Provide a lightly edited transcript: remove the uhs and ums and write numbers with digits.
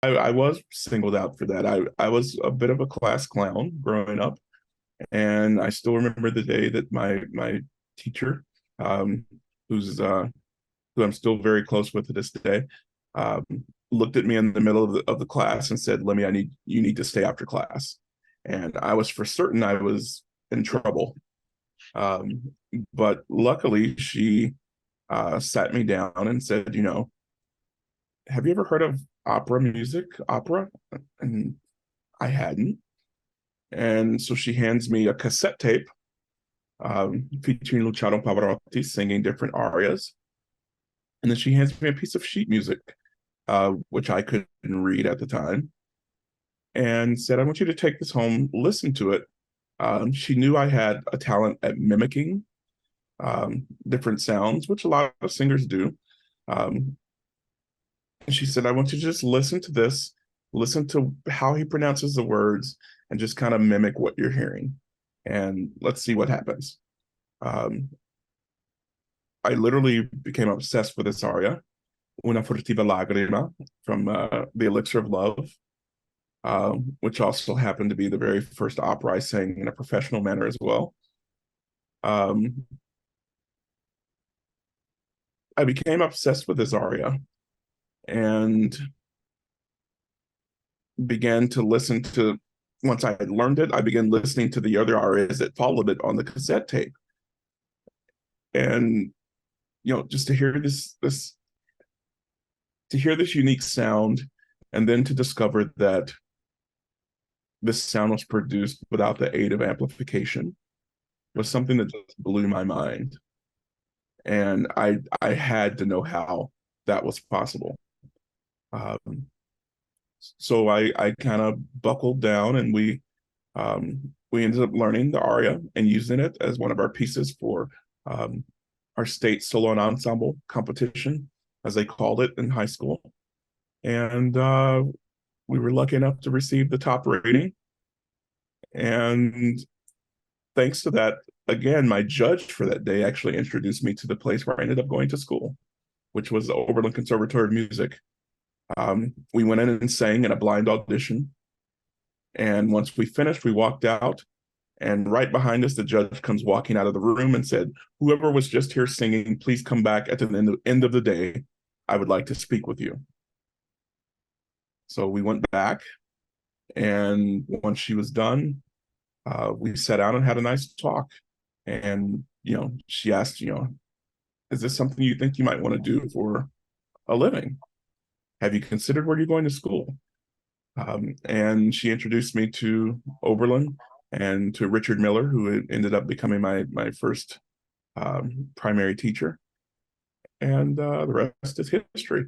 I was singled out for that. I was a bit of a class clown growing up, and I still remember the day that my teacher, um, who's who I'm still very close with to this day, um, looked at me in the middle of the class and said, "Lemmy, you need to stay after class." And I was for certain I was in trouble. Um, but luckily, she sat me down and said, have you ever heard of opera music? Opera? And I hadn't. And so she hands me a cassette tape featuring Luciano Pavarotti singing different arias. And then she hands me a piece of sheet music, which I couldn't read at the time, and said, I want you to take this home, listen to it. She knew I had a talent at mimicking different sounds, which a lot of singers do. Um, and she said, I want you to just listen to this, listen to how he pronounces the words, and just kind of mimic what you're hearing. And let's see what happens. Um, I literally became obsessed with this aria, Una furtiva lagrima, from The Elixir of Love, which also happened to be the very first opera I sang in a professional manner as well. Um, I became obsessed with this aria and began to listen to, once I had learned it, I began listening to the other arias that followed it on the cassette tape. And, just to hear this unique sound, and then to discover that this sound was produced without the aid of amplification was something that just blew my mind. And I had to know how that was possible. Um, so I kind of buckled down, and we ended up learning the aria and using it as one of our pieces for um, our state solo and ensemble competition, as they called it in high school. And we were lucky enough to receive the top rating. And thanks to that, again, my judge for that day actually introduced me to the place where I ended up going to school, which was the Oberlin Conservatory of Music. We went in and sang in a blind audition. And once we finished, we walked out. And right behind us, the judge comes walking out of the room and said, whoever was just here singing, please come back at the end of the day. I would like to speak with you. So we went back. And once she was done, we sat down and had a nice talk. And, she asked, is this something you think you might want to do for a living? Have you considered where you're going to school? And she introduced me to Oberlin and to Richard Miller, who ended up becoming my first primary teacher. And the rest is history.